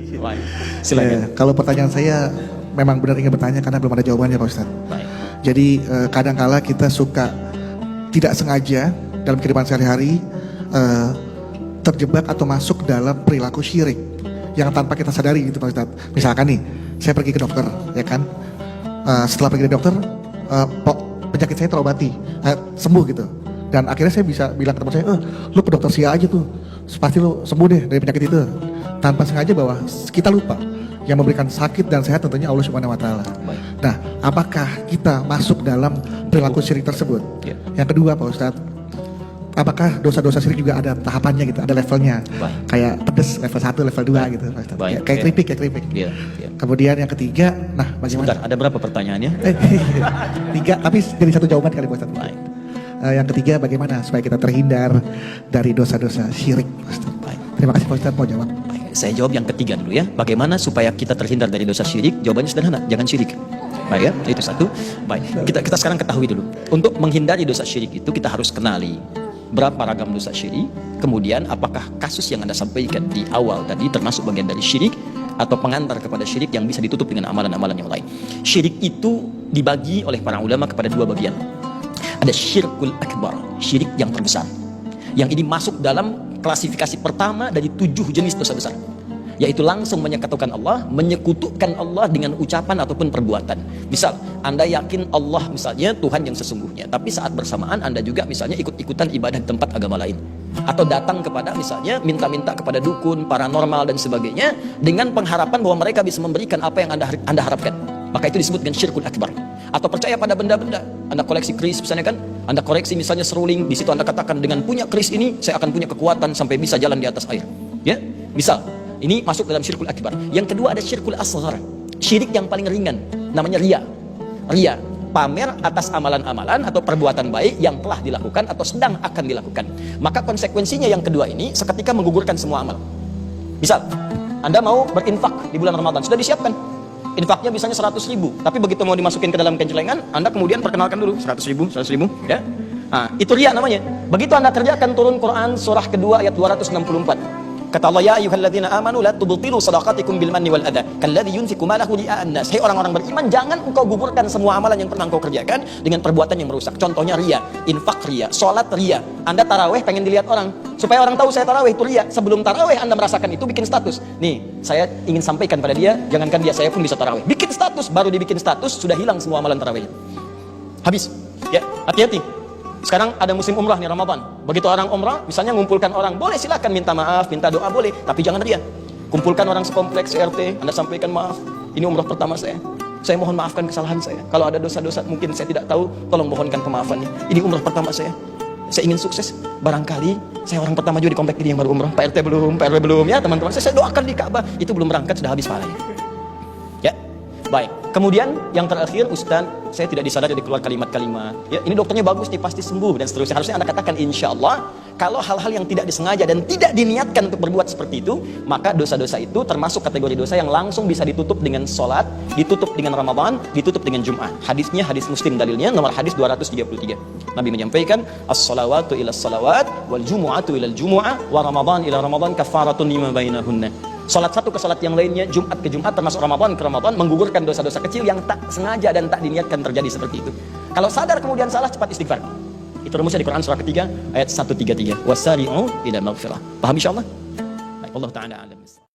Baik. Silakan. Kalau pertanyaan saya memang benar ingin bertanya karena belum ada jawabannya Pak Ustadz. Baik. Jadi kadangkala kita suka tidak sengaja dalam kehidupan sehari-hari terjebak atau masuk dalam perilaku syirik yang tanpa kita sadari gitu Pak Ustadz. Misalkan nih, saya pergi ke dokter, ya kan? Setelah pergi ke dokter, penyakit saya terobati, sembuh gitu. Dan akhirnya saya bisa bilang ke teman saya, lu ke dokter Sia aja tuh, pasti lu sembuh deh dari penyakit itu. Tanpa sengaja bahwa kita lupa yang memberikan sakit dan sehat tentunya Allah Subhanahu Wa Taala. Nah, apakah kita masuk dalam perilaku syirik tersebut? Ya. Yang kedua Pak Ustadz, apakah dosa-dosa syirik juga ada tahapannya gitu, ada levelnya? Baik. Kayak pedes level 1, level 2 gitu Pak Ustadz. Baik. Kayak keripik. Iya, iya. Kemudian yang ketiga, nah bagaimana? Sebentar, ada berapa pertanyaannya? 3, tapi jadi satu jawaban kali Pak Ustadz. Baik. Yang ketiga, bagaimana supaya kita terhindar dari dosa-dosa syirik Pak Ustadz? Baik. Terima kasih Pak Ustadz, mau jawab. Baik. Saya jawab yang ketiga dulu ya. Bagaimana supaya kita terhindar dari dosa syirik? Jawabannya sederhana, jangan syirik. Baik ya, itu satu. Baik, kita sekarang ketahui dulu. Untuk menghindari dosa syirik itu kita harus kenali berapa ragam dosa syirik. Kemudian apakah kasus yang Anda sampaikan di awal tadi termasuk bagian dari syirik atau pengantar kepada syirik yang bisa ditutup dengan amalan-amalan yang lain. Syirik itu dibagi oleh para ulama kepada 2 bagian. Ada syirkul akbar, syirik yang terbesar. Yang ini masuk dalam klasifikasi pertama dari 7 jenis dosa besar, yaitu langsung menyekutukan Allah dengan ucapan ataupun perbuatan. Misal, Anda yakin Allah misalnya Tuhan yang sesungguhnya, tapi saat bersamaan Anda juga misalnya ikut-ikutan ibadah di tempat agama lain, atau datang kepada misalnya minta-minta kepada dukun, paranormal dan sebagainya dengan pengharapan bahwa mereka bisa memberikan apa yang Anda harapkan. Maka itu disebut dengan syirkul akbar. Atau percaya pada benda-benda. Anda koleksi keris misalnya kan, Anda koleksi misalnya seruling, di situ Anda katakan dengan punya keris ini saya akan punya kekuatan sampai bisa jalan di atas air. Ya, misal ini masuk dalam syirkul akbar. Yang kedua ada syirkul asghar, syirik yang paling ringan, namanya riya. Riya, pamer atas amalan-amalan atau perbuatan baik yang telah dilakukan atau sedang akan dilakukan. Maka konsekuensinya yang kedua ini seketika menggugurkan semua amal. Misal, Anda mau berinfak di bulan Ramadan, sudah disiapkan. Infaknya misalnya 100.000, tapi begitu mau dimasukin ke dalam kencelengan, Anda kemudian perkenalkan dulu 100.000, ya. Nah, itu riya namanya. Begitu Anda kerjakan, turun Quran surah kedua ayat 264. Kata Allah, ya ayyuhalladzina amanu la tubtilu shadaqatikum bil manni wal adha kalladzi yunfiqu malahu ria'an nas. Hai orang-orang beriman, jangan engkau gugurkan semua amalan yang pernah engkau kerjakan dengan perbuatan yang merusak. Contohnya riya, infak riya, salat riya. Anda tarawih pengen dilihat orang, supaya orang tahu saya tarawih, itu riya. Sebelum tarawih Anda merasakan itu, bikin status. Nih, saya ingin sampaikan pada dia, jangankan dia, saya pun bisa tarawih. Bikin status, baru dibikin status sudah hilang semua amalan tarawihnya. Habis. Ya, hati-hati. Sekarang ada musim umrah nih, Ramadan. Begitu orang umrah, misalnya ngumpulkan orang, boleh silakan minta maaf, minta doa boleh, tapi jangan riya. Kumpulkan orang sekompleks RT, Anda sampaikan maaf, ini umrah pertama saya mohon maafkan kesalahan saya. Kalau ada dosa-dosa mungkin saya tidak tahu, tolong mohonkan kemaafan nih. Ini umrah pertama saya ingin sukses. Barangkali saya orang pertama juga di komplek ini yang baru umrah. Pak RT belum, Pak RW belum ya teman-teman. Saya doakan di Ka'bah, itu belum berangkat sudah habis pahalanya. Ya, baik. Kemudian yang terakhir, Ustaz, saya tidak disadari keluar kalimat-kalimat. Ya, ini dokternya bagus nih, pasti sembuh dan seterusnya. Harusnya Anda katakan insya Allah. Kalau hal-hal yang tidak disengaja dan tidak diniatkan untuk berbuat seperti itu, maka dosa-dosa itu termasuk kategori dosa yang langsung bisa ditutup dengan sholat, ditutup dengan Ramadan, ditutup dengan Jum'ah. Hadisnya hadis Muslim, dalilnya nomor hadis 233. Nabi menyampaikan, as-salawatu ila salawat, wal jumu'atu ila jumu'ah, wa Ramadan ila Ramadan kafaratun lima bainahunna. Salat satu ke salat yang lainnya, Jumat ke Jumat, termasuk Ramadan ke Ramadan, menggugurkan dosa-dosa kecil yang tak sengaja dan tak diniatkan terjadi seperti itu. Kalau sadar kemudian salah, cepat istighfar. Itu rumusnya di Quran surah ketiga ayat 133. Wasari'u ila maghfirah. Paham insyaallah? Baik, Allah taala alam.